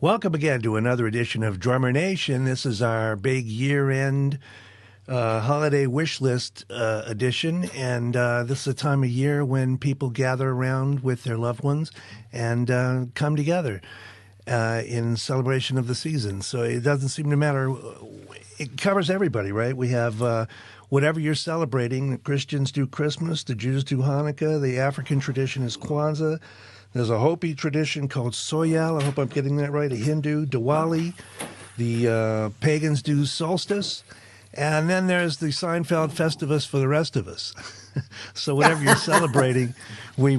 Welcome again to another edition of Drummer Nation. This is our big year-end holiday wish list edition, and this is a time of year when people gather around with their loved ones and come together in celebration of the season. So it doesn't seem to matter. It covers everybody, right? We have whatever you're celebrating. The Christians do Christmas, the Jews do Hanukkah, the African tradition is Kwanzaa. There's a Hopi tradition called Soyal. I hope I'm getting that right. A Hindu, Diwali. The pagans do solstice. And then there's the Seinfeld Festivus for the rest of us. So whatever you're celebrating, we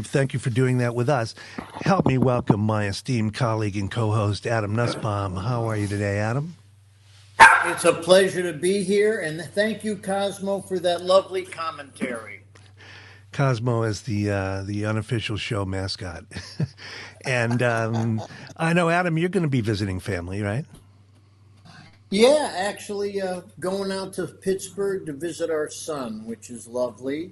thank you for doing that with us. Help me welcome my esteemed colleague and co-host, Adam Nussbaum. How are you today, Adam? It's a pleasure to be here, and thank you, Cosmo, for that lovely commentary. Cosmo is the unofficial show mascot. And I know, Adam, you're going to be visiting family, right? Yeah, actually going out to Pittsburgh to visit our son, which is lovely.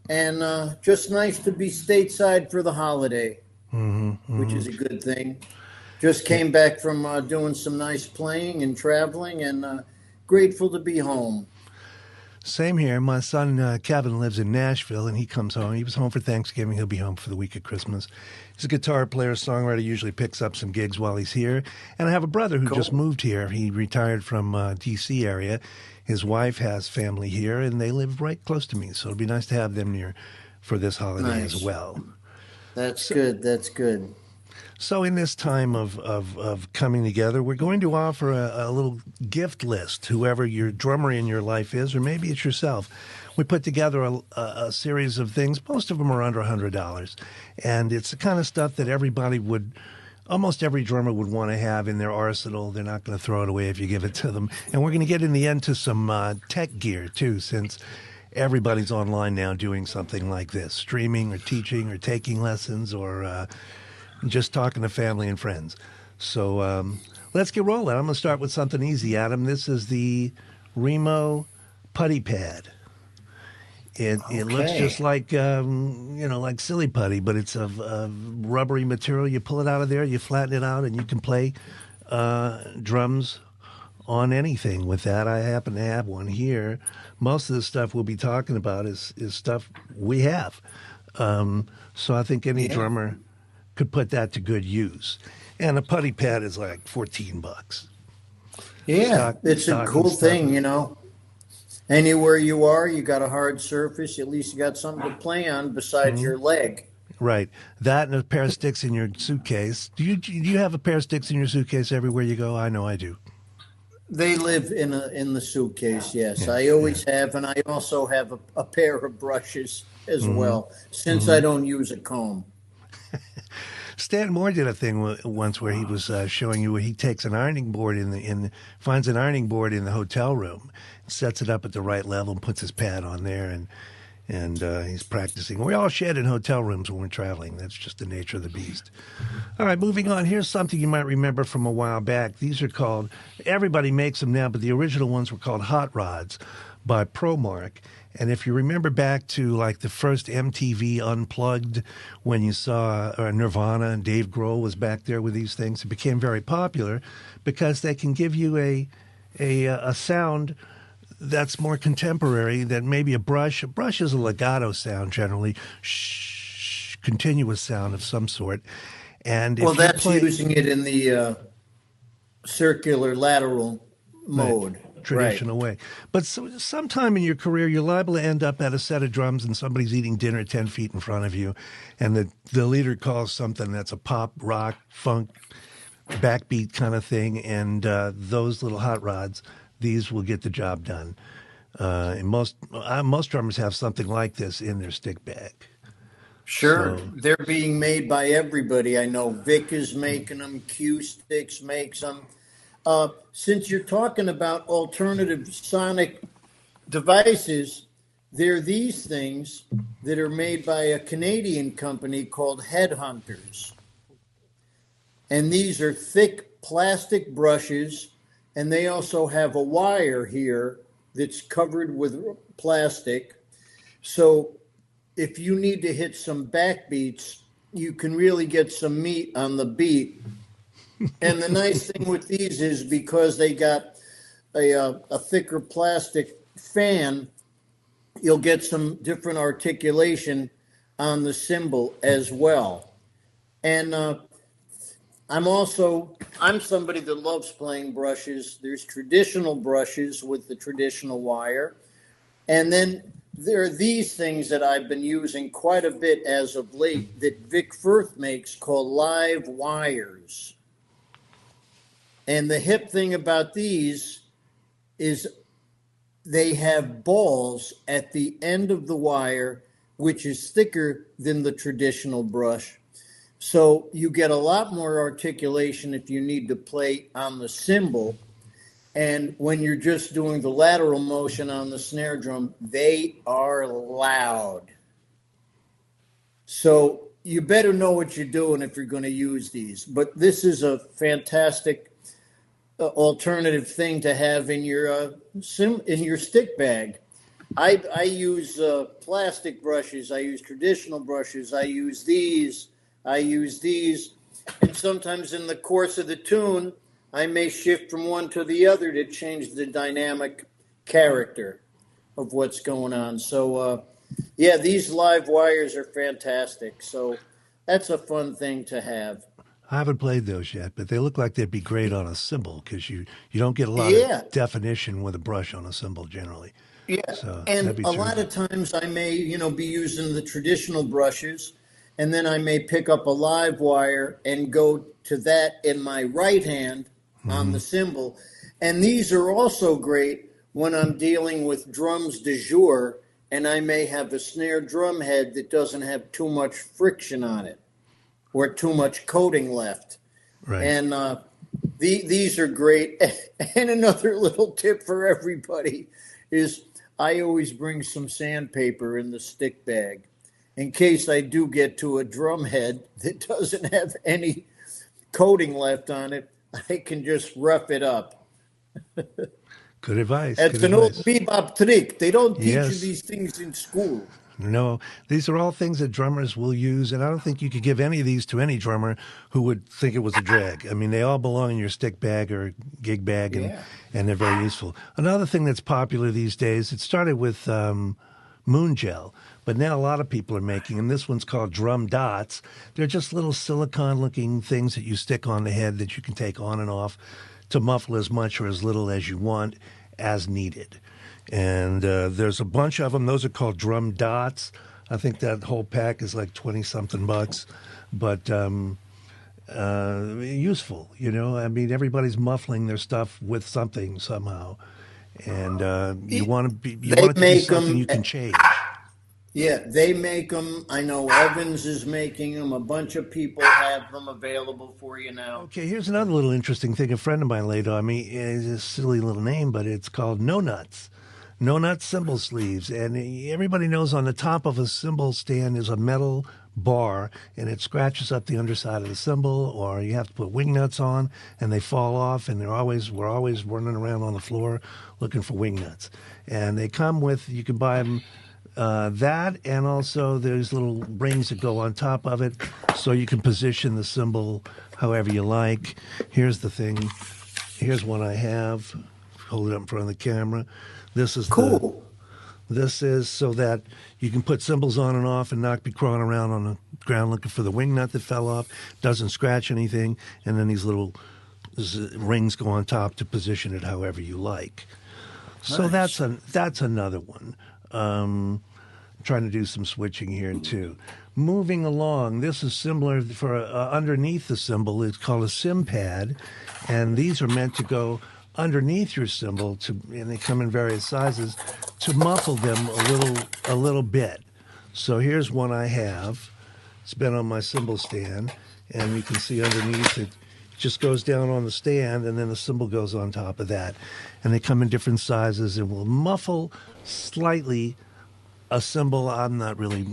And just nice to be stateside for the holiday, which is a good thing. Just came back from doing some nice playing and traveling, and grateful to be home. Same here. My son, Kevin, lives in Nashville, and he comes home. He was home for Thanksgiving. He'll be home for the week of Christmas. He's a guitar player, songwriter, usually picks up some gigs while he's here. And I have a brother who just moved here. He retired from D.C. area. His wife has family here, and they live right close to me. So it'll be nice to have them near for this holiday as well. That's good. That's good. So in this time of coming together, we're going to offer a little gift list, whoever your drummer in your life is, or maybe it's yourself. We put together a series of things. Most of them are under $100. And it's the kind of stuff that almost every drummer would want to have in their arsenal. They're not going to throw it away if you give it to them. And we're going to get in the end to some tech gear, too, since everybody's online now doing something like this, streaming or teaching or taking lessons or just talking to family and friends. So let's get rolling. I'm going to start with something easy, Adam. This is the Remo Putty Pad. It looks just like like silly putty, but it's of rubbery material. You pull it out of there, you flatten it out, and you can play drums on anything with that. I happen to have one here. Most of the stuff we'll be talking about is stuff we have. So I think any drummer could put that to good use. And a putty pad is like $14. Yeah, it's a cool thing, Anywhere you are, you got a hard surface. At least you got something to play on besides your leg. Right. That and a pair of sticks in your suitcase. Do you have a pair of sticks in your suitcase everywhere you go? I know I do. They live in the suitcase, yes. I always have, and I also have a pair of brushes as well, since I don't use a comb. Stan Moore did a thing once where he was showing you where he takes an ironing board finds an ironing board in the hotel room, sets it up at the right level, and puts his pad on there, and he's practicing. We all shed in hotel rooms when we're traveling. That's just the nature of the beast. All right, moving on. Here's something you might remember from a while back. These are called, everybody makes them now, but the original ones were called Hot Rods by ProMark. And if you remember back to like the first MTV Unplugged, when you saw Nirvana and Dave Grohl was back there with these things, it became very popular because they can give you a sound that's more contemporary than maybe a brush. A brush is a legato sound generally, continuous sound of some sort. And if that's using it in the circular lateral mode. Right. Traditional way. But sometime in your career, you're liable to end up at a set of drums and somebody's eating dinner 10 feet in front of you. And the leader calls something that's a pop, rock, funk, backbeat kind of thing. And those little hot rods, these will get the job done. And most drummers have something like this in their stick bag. Sure. So, they're being made by everybody. I know Vic is making them. Q-Sticks makes them. Since you're talking about alternative sonic devices, there are these things that are made by a Canadian company called Headhunters. And these are thick plastic brushes, and they also have a wire here that's covered with plastic. So if you need to hit some backbeats, you can really get some meat on the beat And the nice thing with these is because they got a thicker plastic fan, you'll get some different articulation on the cymbal as well. And I'm somebody that loves playing brushes. There's traditional brushes with the traditional wire, and then there are these things that I've been using quite a bit as of late that Vic Firth makes called live wires. And the hip thing about these is they have balls at the end of the wire, which is thicker than the traditional brush. So you get a lot more articulation if you need to play on the cymbal. And when you're just doing the lateral motion on the snare drum, they are loud. So you better know what you're doing if you're going to use these. But this is a fantastic alternative thing to have in your stick bag. I use plastic brushes. I use traditional brushes. I use these. And sometimes in the course of the tune, I may shift from one to the other to change the dynamic character of what's going on. So, yeah, these live wires are fantastic. So that's a fun thing to have. I haven't played those yet, but they look like they'd be great on a cymbal because you don't get a lot of Yeah, definition with a brush on a cymbal generally. yeah. So that'd And be a lot terrific. of times I may, be using the traditional brushes, and then I may pick up a live wire and go to that in my right hand on Hmm. the cymbal. And these are also great when I'm dealing with drums de jour, and I may have a snare drum head that doesn't have too much friction on it or too much coating left. Right. And these are great. And another little tip for everybody is I always bring some sandpaper in the stick bag in case I do get to a drum head that doesn't have any coating left on it. I can just rough it up. Good advice. Good It's an old advice. bebop trick. They don't teach you Yes. these things in school. No, these are all things that drummers will use, and I don't think you could give any of these to any drummer who would think it was a drag. I mean, they all belong in your stick bag or gig bag, Yeah. and they're very useful. Another thing that's popular these days, it started with Moon Gel, but now a lot of people are making, and this one's called Drum Dots. They're just little silicone-looking things that you stick on the head that you can take on and off to muffle as much or as little as you want, as needed. And there's a bunch of them. Those are called drum dots. I think that whole pack is like 20 something bucks, but useful. I mean, everybody's muffling their stuff with something somehow, and you They want it to be make something them. you can change. Yeah, they make them. I know Evans is making them. A bunch of people have them available for you now. Okay, here's another little interesting thing. A friend of mine laid on me. It's a silly little name, but it's called No Nuts. No Nuts cymbal sleeves. And everybody knows on the top of a cymbal stand is a metal bar, and it scratches up the underside of the cymbal, or you have to put wing nuts on, and they fall off, and we're always running around on the floor looking for wing nuts. And they come with, you can buy them that, and also there's little rings that go on top of it so you can position the cymbal however you like. Here's the thing. Here's one I have. Hold it up in front of the camera. This is the Cool. this is so that you can put cymbals on and off and not be crawling around on the ground looking for the wing nut that fell off. Doesn't scratch anything, and then these little rings go on top to position it however you like. So Nice. that's another one. Trying to do some switching here too. Moving along, this is similar for underneath the cymbal. It's called a sim pad, and these are meant to go underneath your cymbal and they come in various sizes to muffle them a little bit. So here's one I have. It's been on my cymbal stand, and you can see underneath it just goes down on the stand, and then the cymbal goes on top of that. And they come in different sizes and will muffle slightly a cymbal. I'm not really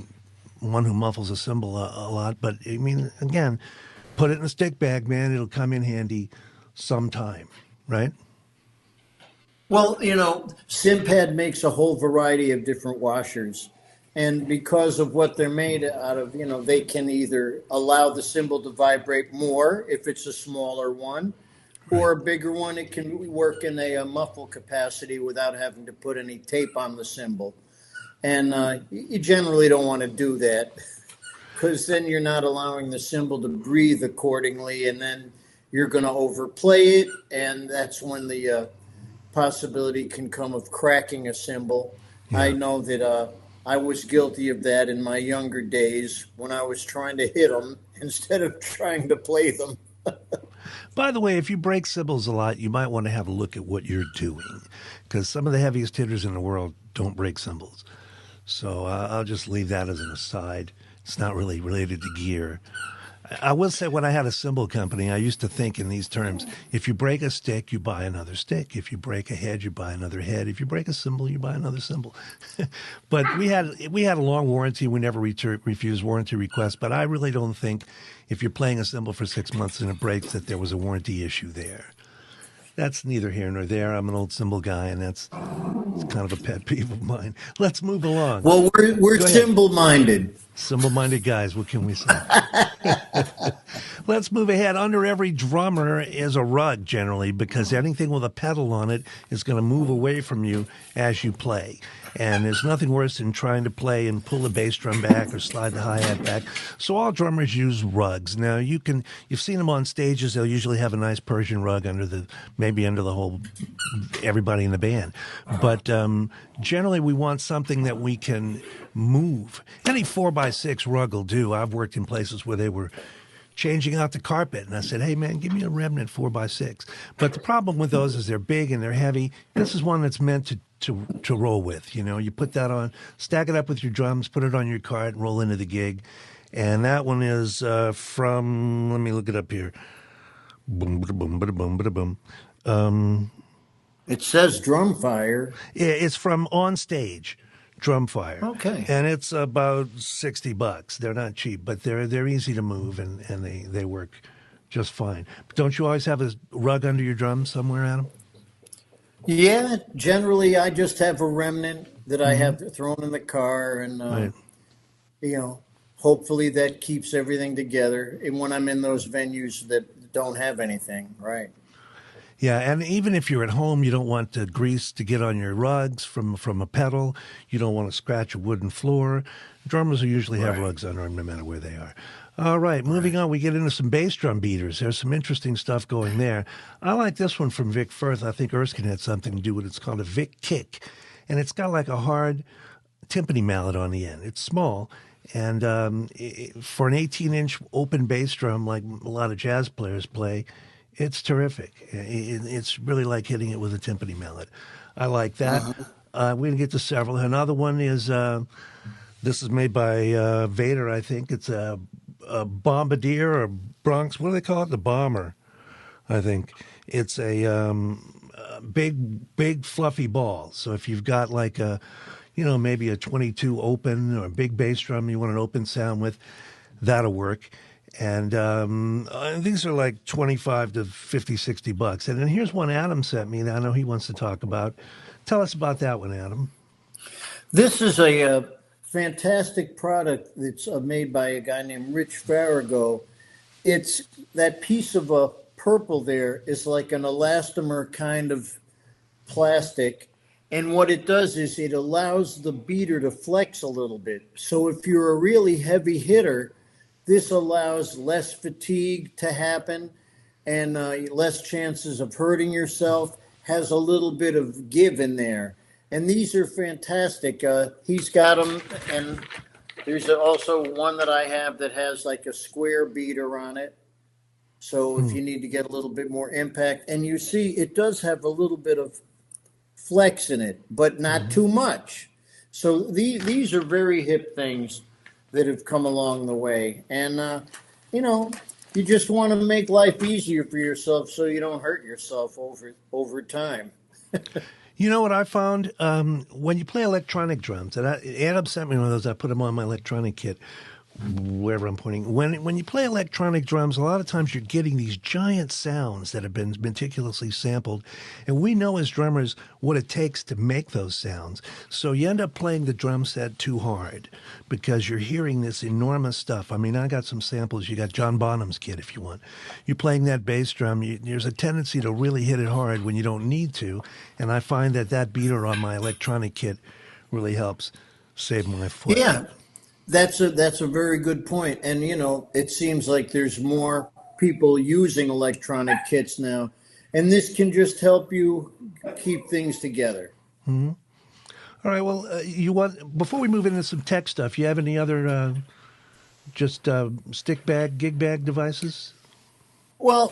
one who muffles a cymbal a lot, but I mean, again, put it in a stick bag, man. It'll come in handy sometime, right? Well, Simpad makes a whole variety of different washers, And because of what they're made out of, they can either allow the cymbal to vibrate more if it's a smaller one, Right. or a bigger one. It can work in a muffle capacity without having to put any tape on the cymbal. And you generally don't want to do that because then you're not allowing the cymbal to breathe accordingly, and then you're going to overplay it, and that's when the possibility can come of cracking a cymbal. I Yeah. know that I was guilty of that in my younger days when I was trying to hit them instead of trying to play them. By the way, if you break cymbals a lot, you might want to have a look at what you're doing, because some of the heaviest hitters in the world don't break cymbals. So I'll just leave that as an aside. It's not really related to gear. I will say, when I had a cymbal company, I used to think in these terms: if you break a stick, you buy another stick. If you break a head, you buy another head. If you break a cymbal, you buy another cymbal. But we had a long warranty. We never refused warranty requests. But I really don't think, if you're playing a cymbal for 6 months and it breaks, that there was a warranty issue there. That's neither here nor there. I'm an old cymbal guy, and it's kind of a pet peeve of mine. Let's move along. Well, we're Go ahead. cymbal minded. Cymbal-minded guys, what can we say? Let's move ahead. Under every drummer is a rug, generally, because anything with a pedal on it is going to move away from you as you play. And there's nothing worse than trying to play and pull the bass drum back or slide the hi-hat back. So all drummers use rugs. Now, you've seen them on stages. They'll usually have a nice Persian rug maybe under the whole, everybody in the band. But generally, we want something that we can move. Any 4x6 rug will do. I've worked in places where they were changing out the carpet, and I said, "Hey man, give me a remnant 4x6." But the problem with those is they're big and they're heavy. This is one that's meant to roll with. You put that on, stack it up with your drums, put it on your cart, and roll into the gig. And that one is from, let me look it up here. Boom, bada, boom, bada, boom, bada, boom. It says Drumfire. It's from On Stage, Drumfire. Okay. And it's about $60. They're not cheap, but they're easy to move, and they work just fine. But don't you always have a rug under your drums somewhere, Adam? Yeah, generally I just have a remnant that I have thrown in the car, and Right. hopefully that keeps everything together. And when I'm in those venues that don't have anything, right? Yeah, and even if you're at home, you don't want the grease to get on your rugs from a pedal. You don't want to scratch a wooden floor. Drummers will usually have Right. rugs under them no matter where they are. All right, moving on, we get into some bass drum beaters. There's some interesting stuff going there. I like this one from Vic Firth. I think Erskine had something to do with it. It's called a Vic Kick, and it's got like a hard timpani mallet on the end. It's small, and for an 18-inch open bass drum, like a lot of jazz players play, it's terrific. It's really like hitting it with a timpani mallet. I like that. We're going to get to several. Another one is, this is made by Vader, I think. It's a Bombardier or Bronx. What do they call it? The Bomber, I think. It's a big, fluffy ball. So if you've got like maybe a 22 open or a big bass drum you want an open sound with, that'll work. And these are like 25 to 50, $60. And then here's one Adam sent me that I know he wants to talk about. Tell us about that one, Adam. This is a fantastic product that's made by a guy named Rich Farrago. It's that piece of purple there is like an elastomer kind of plastic. And what it does is it allows the beater to flex a little bit. So if you're a really heavy hitter, this allows less fatigue to happen and less chances of hurting yourself, has a little bit of give in there. And these are fantastic. He's got them, and there's also one that I have that has like a square beater on it. So if you need to get a little bit more impact, and you see it does have a little bit of flex in it, but not too much. So these are very hip things that have come along the way. And, you just want to make life easier for yourself so you don't hurt yourself over time. You know what I found? When you play electronic drums, and Adam sent me one of those, I put them on my electronic kit. wherever I'm pointing. When you play electronic drums, a lot of times you're getting these giant sounds that have been meticulously sampled, and we know as drummers what it takes to make those sounds. So you end up playing the drum set too hard because you're hearing this enormous stuff. I mean, I got some samples. You got John Bonham's kit if you want. You're playing that bass drum. There's a tendency to really hit it hard when you don't need to, and I find that beater on my electronic kit really helps save my foot. Yeah, that's a very good point. And it seems like there's more people using electronic kits now, and this can just help you keep things together. Mm-hmm. All right. Well, you want before we move into some tech stuff, you have any other just stick bag, gig bag devices? Well,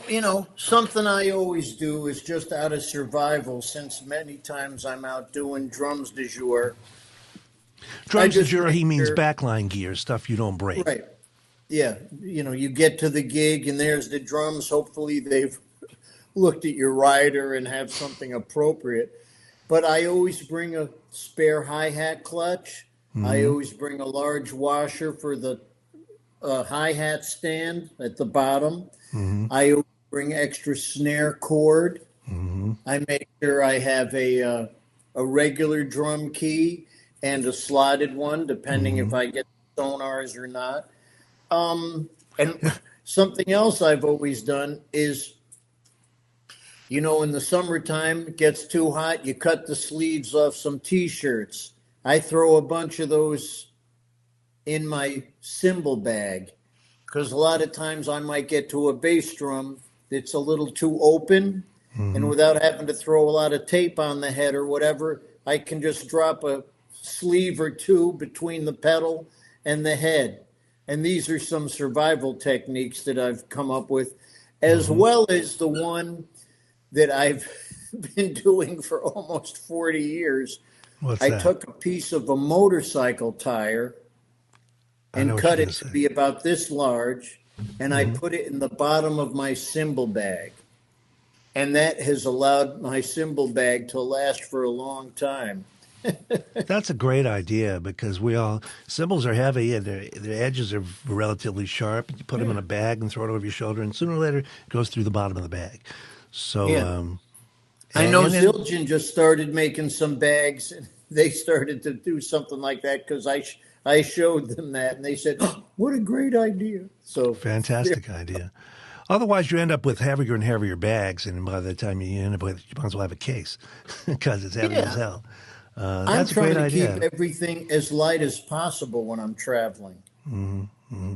something I always do is just out of survival, since many times I'm out doing drums du jour. I Drums de just jour, make he means sure, backline gear, stuff you don't break. right. Yeah, you get to the gig and there's the drums. Hopefully they've looked at your rider and have something appropriate. But I always bring a spare hi-hat clutch. I Mm-hmm. always bring a large washer for the hi-hat stand at the bottom. Mm-hmm. I always bring extra snare cord. Mm-hmm. I make sure I have a regular drum key and a slotted one, depending Mm-hmm. if I get sonars or not. And something else I've always done is, in the summertime, it gets too hot, you cut the sleeves off some t-shirts. I throw a bunch of those in my cymbal bag because a lot of times I might get to a bass drum that's a little too open, and Mm-hmm. without having to throw a lot of tape on the head or whatever, I can just drop a sleeve or two between the pedal and the head. And these are some survival techniques that I've come up with, as Mm-hmm. well as the one that I've been doing for almost 40 years. What's I that? took a piece of a motorcycle tire I know and what you're cut going to it to say. be about this large, and I Mm-hmm. put it in the bottom of my cymbal bag. And that has allowed my cymbal bag to last for a long time. That's a great idea because cymbals are heavy and their edges are relatively sharp. You put them in Yeah. a bag and throw it over your shoulder, and sooner or later it goes through the bottom of the bag. So, Yeah. I know and then Zildjian just started making some bags, and they started to do something like that because I showed them that, and they said, "Oh, what a great idea." So there, fantastic idea. Otherwise, you end up with heavier and heavier bags, and by the time you end up with, you might as well have a case because it's heavy as yeah, hell. I'm That's a trying great to keep idea. everything as light as possible when I'm traveling. Mm-hmm.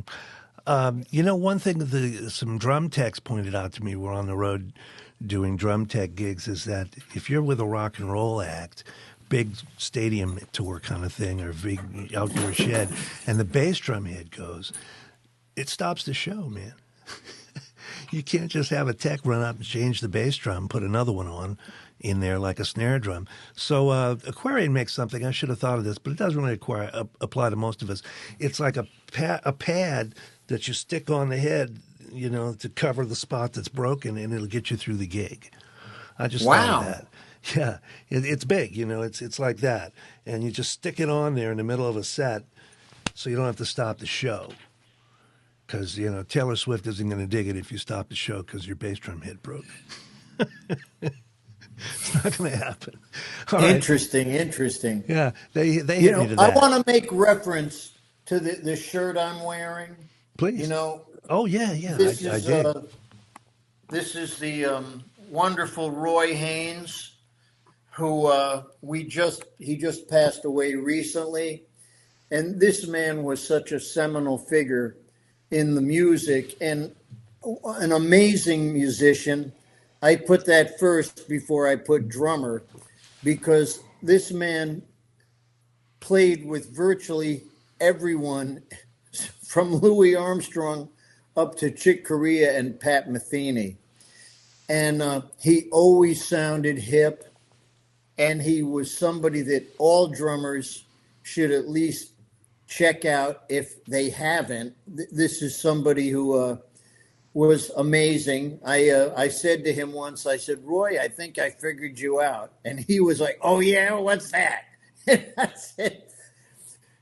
One thing some drum techs pointed out to me, we're on the road doing drum tech gigs, is that if you're with a rock and roll act, big stadium tour kind of thing, or big outdoor shed, and the bass drum hit goes, it stops the show, man. You can't just have a tech run up and change the bass drum, put another one on in there like a snare drum. So Aquarian makes something. I should have thought of this, but it doesn't really apply to most of us. It's like a pad that you stick on the head, to cover the spot that's broken, and it'll get you through the gig. I just thought of Wow. that. Yeah, it's big. It's like that, and you just stick it on there in the middle of a set, so you don't have to stop the show. Because Taylor Swift isn't going to dig it if you stop the show because your bass drum hit broke. It's not going to happen. All right. Interesting, interesting. Yeah, they hit me to I that. want to make reference to the shirt I'm wearing. You Please. know, Oh yeah, yeah. this I is dig. the wonderful Roy Haynes, who he just passed away recently, and this man was such a seminal figure in the music and an amazing musician. I put that first before I put drummer because this man played with virtually everyone from Louis Armstrong up to Chick Corea and Pat Metheny. And he always sounded hip, and he was somebody that all drummers should at least check out if they haven't. This is somebody who was amazing. I said to him once, I said, Roy, I think I figured you out. And he was like, oh, yeah, what's that? And I said,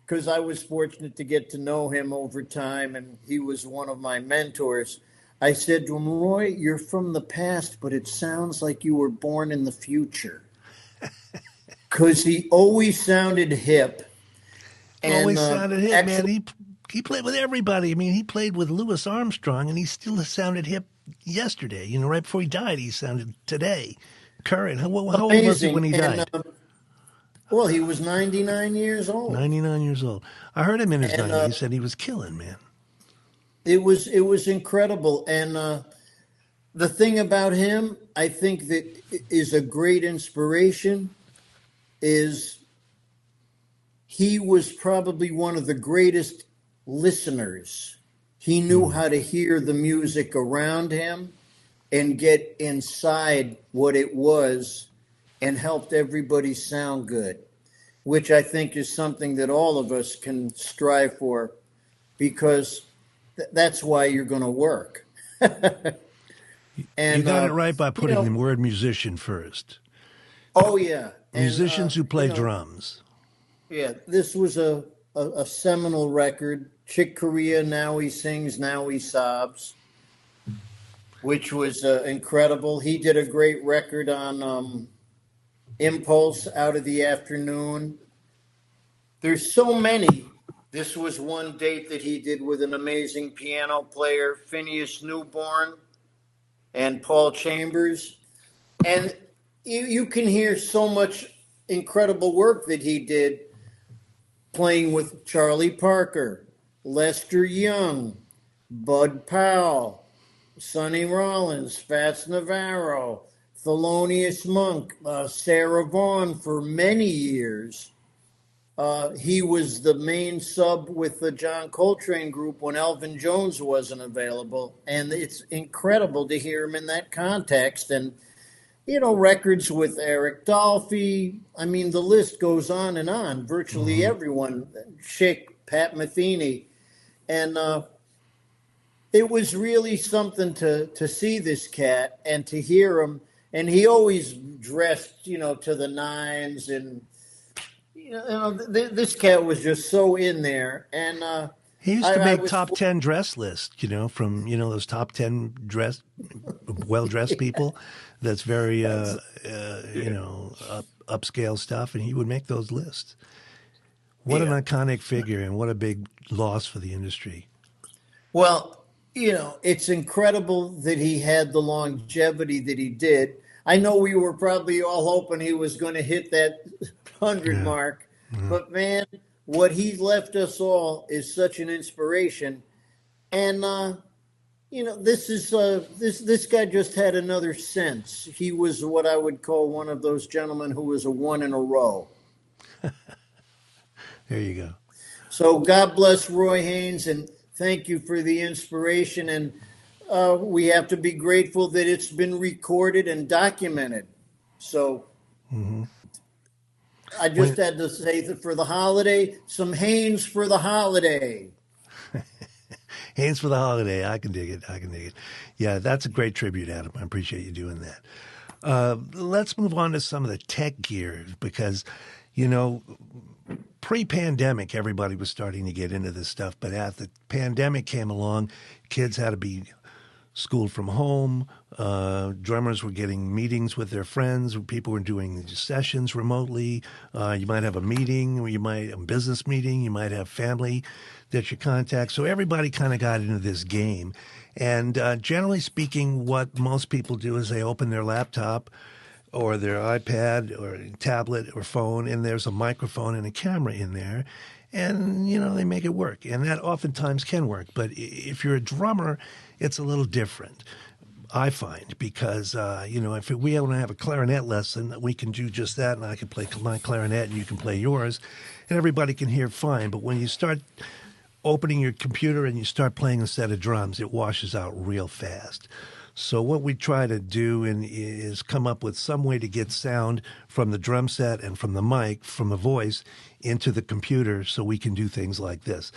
because I was fortunate to get to know him over time, and he was one of my mentors. I said to him, Roy, you're from the past, but it sounds like you were born in the future. Because he always sounded hip. And Always sounded hip, man. actually, He played with everybody. I mean, he played with Louis Armstrong, and he still sounded hip yesterday. You know, right before he died, he sounded today, current. How old was he when amazing. he And died? well, he was 99 years old. 99 years old. I heard him in his And 90s. He said he was killing, man. it was incredible. And the thing about him, I think that is a great inspiration, is he was probably one of the greatest listeners. He knew how to hear the music around him and get inside what it was and helped everybody sound good, which I think is something that all of us can strive for, because that's why you're going to work. You And got it right by you putting the know, word musician first. oh yeah, and Musicians who you play know, drums. yeah, this was a seminal record. Chick Corea, Now He Sings, Now He Sobs, which was incredible. He did a great record on Impulse, Out of the Afternoon. There's so many. This was one date that he did with an amazing piano player, Phineas Newborn and Paul Chambers. And you can hear so much incredible work that he did playing with Charlie Parker, Lester Young, Bud Powell, Sonny Rollins, Fats Navarro, Thelonious Monk, Sarah Vaughan for many years. He was the main sub with the John Coltrane group when Elvin Jones wasn't available. And it's incredible to hear him in that context. And, you know, records with Eric Dolphy. I mean, the list goes on and on. Virtually everyone, Chick, Pat Metheny. And it was really something to see this cat and to hear him. And he always dressed, you know, to the nines. And, you know, this cat was just so in there. And He used to I make was, top 10 dress lists, you know, from, you know, those top 10 well-dressed people. That's very, you know, upscale stuff. And he would make those lists. What an yeah. iconic figure and what a big loss for the industry. Well, you know, it's incredible that he had the longevity that he did. I know we were probably all hoping he was going to hit that 100 Yeah. mark, but man, what he left us all is such an inspiration. And you know, this guy just had another sense. He was what I would call one of those gentlemen who was a one in a row. There you go. So God bless Roy Haynes, and thank you for the inspiration. And we have to be grateful that it's been recorded and documented. So I just When, had to say that for the holiday, some Haynes for the holiday. Hands for the holiday. I can dig it. I can dig it. Yeah, that's a great tribute, Adam. I appreciate you doing that. Let's move on to some of the tech gear because, you know, pre-pandemic, everybody was starting to get into this stuff. But as the pandemic came along, kids had to be schooled from home. Drummers were getting meetings with their friends. People were doing sessions remotely. You might have a meeting, or you might a business meeting. You might have family that you contact. So everybody kind of got into this game. And generally speaking, what most people do is they open their laptop or their iPad or tablet or phone, and there's a microphone and a camera in there. And, you know, they make it work. And that oftentimes can work. But if you're a drummer, it's a little different, I find, because, you know, if we want to have a clarinet lesson, we can do just that. And I can play my clarinet and you can play yours. And everybody can hear fine. But when you start opening your computer and you start playing a set of drums, it washes out real fast. So what we try to do is come up with some way to get sound from the drum set and from the mic, from the voice, into the computer so we can do things like this.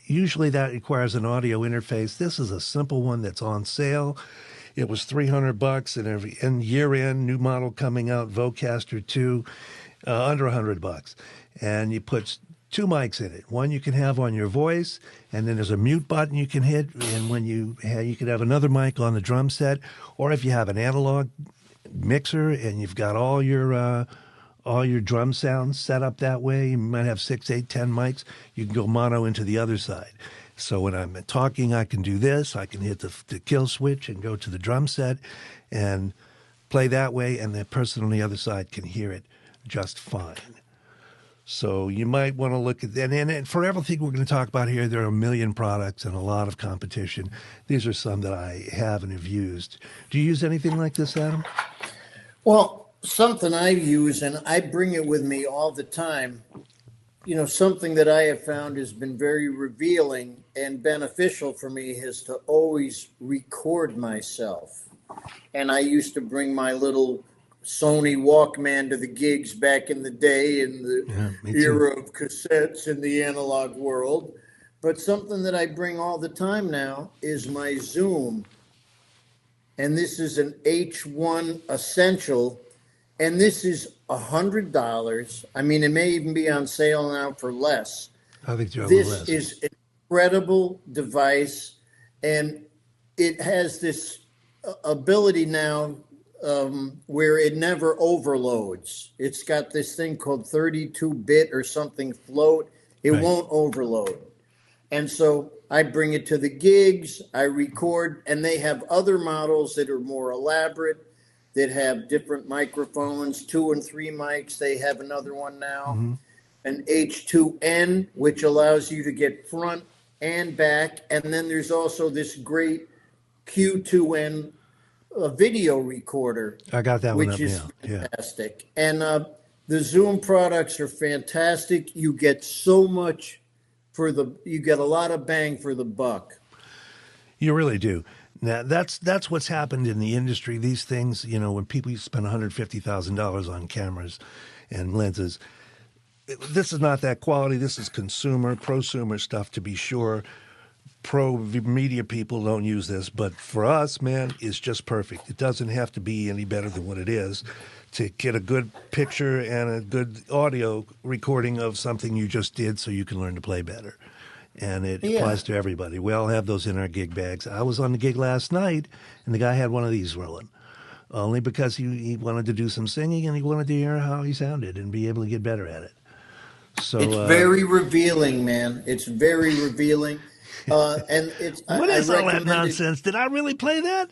Usually that requires an audio interface. This is a simple one that's on sale. It was $300, and year end, new model coming out, Vocaster 2, under $100. And you put two mics in it. One you can have on your voice, and then there's a mute button you can hit, and when you can have another mic on the drum set, or if you have an analog mixer and you've got all your drum sounds set up that way, you might have 6, 8, 10 mics. You can go mono into the other side. So when I'm talking, I can do this. I can hit the kill switch and go to the drum set and play that way, and the person on the other side can hear it just fine. So you might want to look at that. And for everything we're going to talk about here, there are a million products and a lot of competition. These are some that I have and have used. Do you use anything like this, Adam? Well, something I use, and I bring it with me all the time, something that I have found has been very revealing and beneficial for me is to always record myself. And I used to bring my little Sony Walkman to the gigs back in the day in the era of cassettes in the analog world. But something that I bring all the time now is my Zoom. And this is an H1 Essential. And this is $100. I mean, it may even be on sale now for less. I think you're this is an incredible device. And it has this ability now where it never overloads. It's got this thing called 32-bit or something float. It won't overload. And so I bring it to the gigs, I record, and they have other models that are more elaborate, that have different microphones, 2 and 3 mics. They have another one now, an H2N, which allows you to get front and back. And then there's also this great Q2N video recorder. I got that one up, which is fantastic. And the Zoom products are fantastic. You get so much you get a lot of bang for the buck. You really do. Now that's what's happened in the industry. These things, when people spend $150,000 on cameras and lenses, this is not that quality. This is prosumer stuff, to be sure. Pro media people don't use this, but for us, man, it's just perfect. It doesn't have to be any better than what it is to get a good picture and a good audio recording of something you just did so you can learn to play better. And it applies to everybody. We all have those in our gig bags. I was on the gig last night, and the guy had one of these rolling, only because he wanted to do some singing and he wanted to hear how he sounded and be able to get better at it. So it's very revealing, man. It's very revealing. And it's what is all that nonsense? Did I really play that?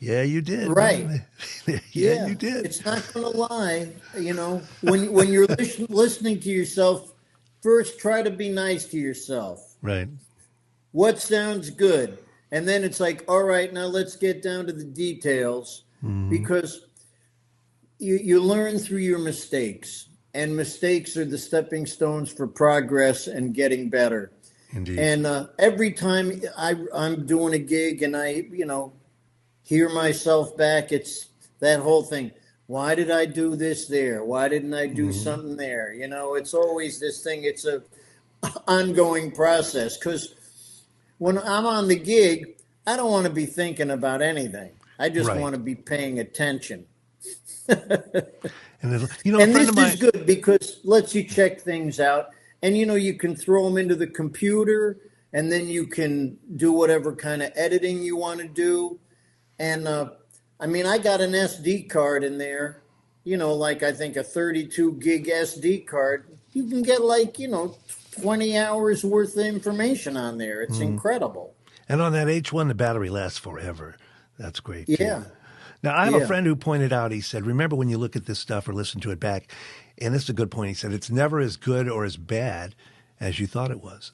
Yeah, you did. Right. yeah, you did. It's not going to lie. When you're listening to yourself, first try to be nice to yourself. Right. What sounds good? And then it's like, all right, now let's get down to the details, because you learn through your mistakes, and mistakes are the stepping stones for progress and getting better. Indeed. And every time I'm doing a gig and I, hear myself back, it's that whole thing. Why did I do this there? Why didn't I do something there? It's always this thing. It's a ongoing process, because when I'm on the gig, I don't want to be thinking about anything. I just want to be paying attention. And this is good because it lets you check things out. And, you can throw them into the computer, and then you can do whatever kind of editing you want to do. And, I got an SD card in there, like I think a 32 gig SD card. You can get 20 hours worth of information on there. It's incredible. And on that H1, the battery lasts forever. That's great. Yeah. Too. Now, I have a friend who pointed out, he said, remember when you look at this stuff or listen to it back, and this is a good point, he said, it's never as good or as bad as you thought it was.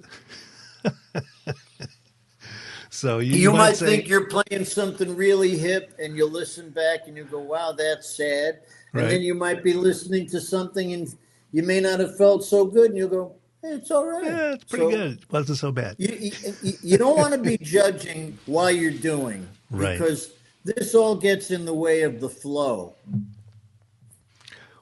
So you might think you're playing something really hip, and you listen back and you go, wow, that's sad. And then you might be listening to something and you may not have felt so good, and you'll go, hey, it's all right. Yeah, it's pretty good. It wasn't so bad. You don't want to be judging while you're doing, because this all gets in the way of the flow.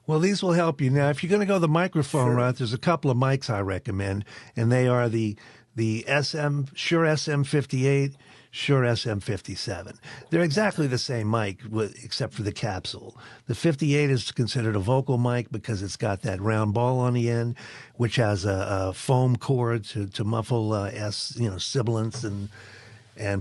Well, these will help you. Now, if you're going to go the microphone route, there's a couple of mics I recommend, and they are the Shure SM58, Shure SM57. They're exactly the same mic, except for the capsule. The 58 is considered a vocal mic because it's got that round ball on the end, which has a foam cord to muffle sibilants and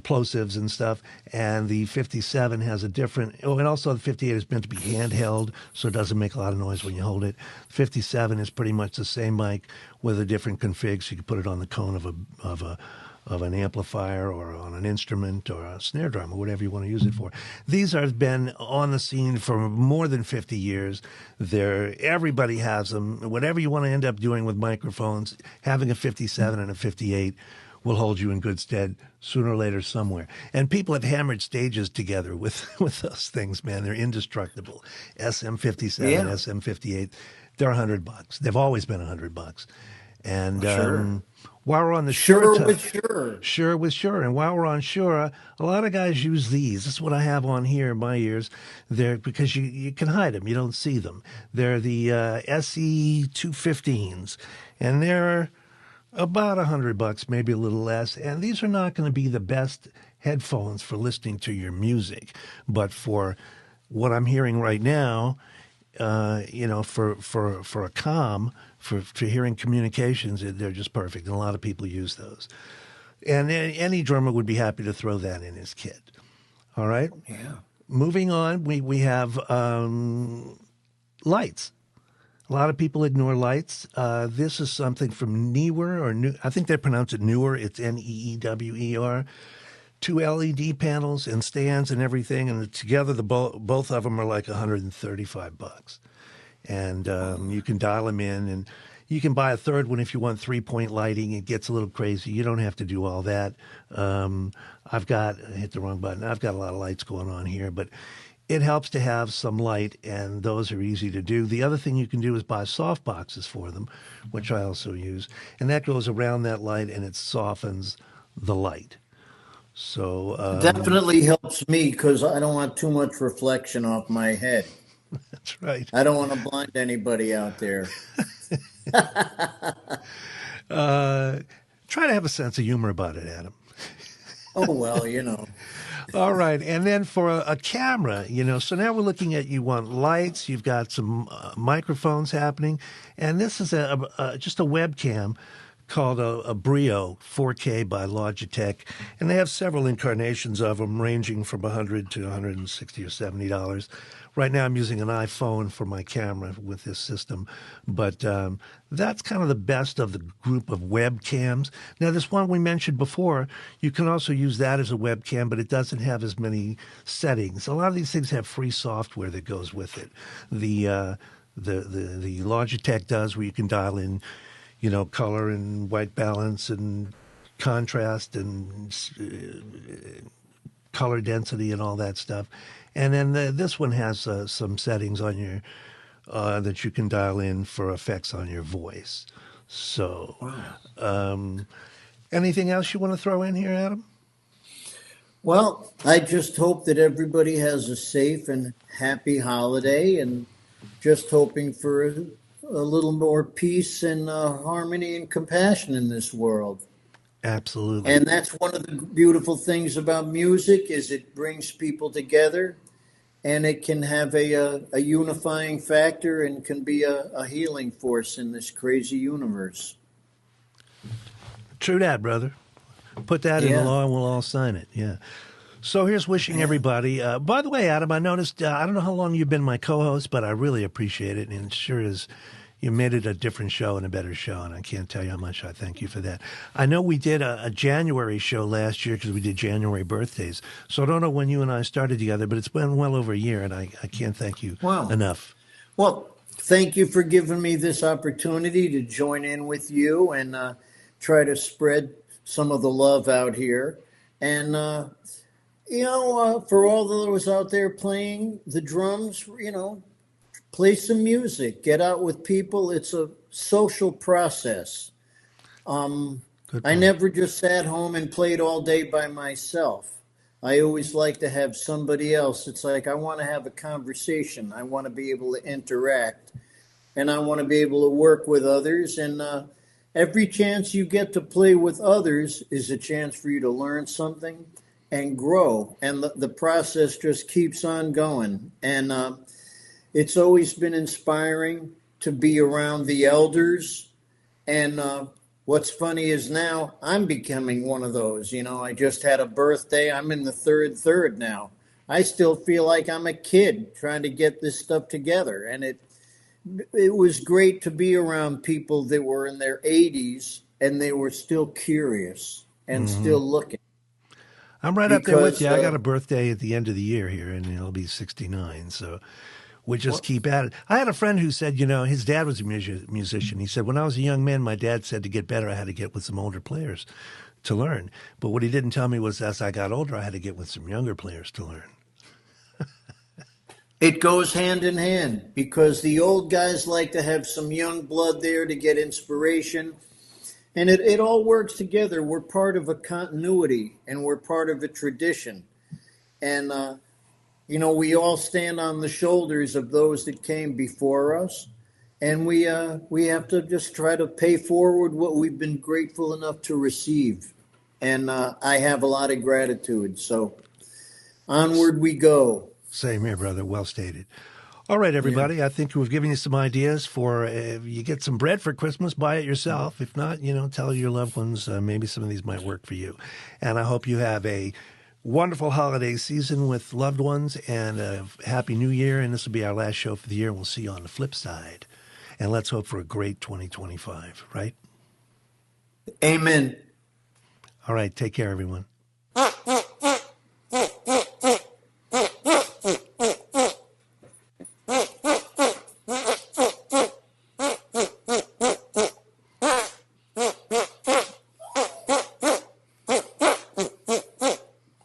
plosives and stuff. And the 57 has a different, oh, and also the 58 is meant to be handheld, so it doesn't make a lot of noise when you hold it. 57 is pretty much the same mic with a different config, so you can put it on the cone of an amplifier or on an instrument or a snare drum or whatever you want to use it for. These have been on the scene for more than 50 years. Everybody has them. Whatever you want to end up doing with microphones, having a 57 and a 58 will hold you in good stead sooner or later somewhere. And people have hammered stages together with those things, man. They're indestructible. SM57, Yeah. SM58, they're $100. They've always been $100. And Sure. while we're on the Sure with Sure. Sure with Shure. And while we're on Shure, a lot of guys use these. This is what I have on here in my ears. They're because you can hide them. You don't see them. They're the SE215s. And they're about $100, maybe a little less. And these are not going to be the best headphones for listening to your music. But for what I'm hearing right now, for a comm, for hearing communications, they're just perfect. And a lot of people use those. And any drummer would be happy to throw that in his kit. All right? Yeah. Moving on, we have lights. A lot of people ignore lights. This is something from Neewer, I think they pronounce it Newer. It's Neewer. 2 LED panels and stands and everything, and together both of them are like $135. And you can dial them in, and you can buy a third one if you want 3-point lighting. It gets a little crazy. You don't have to do all that. I hit the wrong button. I've got a lot of lights going on here, but it helps to have some light, and those are easy to do. The other thing you can do is buy soft boxes for them, which I also use, and that goes around that light, and it softens the light. So Definitely helps me because I don't want too much reflection off my head. That's right. I don't want to blind anybody out there. Try to have a sense of humor about it, Adam. Oh, well, All right. And then for a camera, so now we're looking at, you want lights, you've got some microphones happening, and this is just a webcam called a Brio 4K by Logitech, and they have several incarnations of them ranging from $100 to $160 or $70. Right now I'm using an iPhone for my camera with this system, but that's kind of the best of the group of webcams. Now, this one we mentioned before, you can also use that as a webcam, but it doesn't have as many settings. A lot of these things have free software that goes with it. The Logitech does, where you can dial in color and white balance and contrast and color density and all that stuff. And then this one has some settings on your that you can dial in for effects on your voice. So, anything else you want to throw in here, Adam? Well, I just hope that everybody has a safe and happy holiday, and just hoping for a little more peace and harmony and compassion in this world. Absolutely. And that's one of the beautiful things about music, is it brings people together, and it can have a unifying factor and can be a healing force in this crazy universe. True that, brother. Put that in the law and we'll all sign it. Yeah. So here's wishing everybody. By the way, Adam, I noticed, I don't know how long you've been my co-host, but I really appreciate it. And it sure is, you made it a different show and a better show. And I can't tell you how much I thank you for that. I know we did a January show last year because we did January birthdays. So I don't know when you and I started together, but it's been well over a year. And I can't thank you enough. Well, thank you for giving me this opportunity to join in with you and try to spread some of the love out here. And, for all those out there playing the drums, play some music, get out with people. It's a social process. I never just sat home and played all day by myself. I always like to have somebody else. It's like I want to have a conversation. I want to be able to interact, and I want to be able to work with others. And every chance you get to play with others is a chance for you to learn something and grow. And the process just keeps on going. And it's always been inspiring to be around the elders. And what's funny is now I'm becoming one of those. You know, I just had a birthday. I'm in the third now. I still feel like I'm a kid trying to get this stuff together. And it was great to be around people that were in their 80s and they were still curious and Hmm. still looking. I'm right up there with Because you. I got a birthday at the end of the year here, and it'll be 69. So we just well, keep at it. I had a friend who said, you know, his dad was a musician. He said, when I was a young man, my dad said to get better, I had to get with some older players to learn. But what he didn't tell me was as I got older, I had to get with some younger players to learn. it goes hand in hand because the old guys like to have some young blood there to get inspiration. And it all works together. We're part of a continuity and we're part of a tradition. And, you know, we all stand on the shoulders of those that came before us. And we have to just try to pay forward what we've been grateful enough to receive. And I have a lot of gratitude. So onward we go. Same here, brother. Well stated. All right, Yeah. everybody. I think we've given you some ideas for if you get some bread for Christmas, buy it yourself. If not, you know, tell your loved ones maybe some of these might work for you. And I hope you have a wonderful holiday season with loved ones and a happy new year. And this will be our last show for the year. And we'll see you on the flip side. And let's hope for a great 2025, right? Amen. All right. Take care, everyone.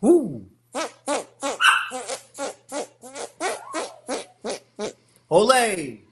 Woo. Ole.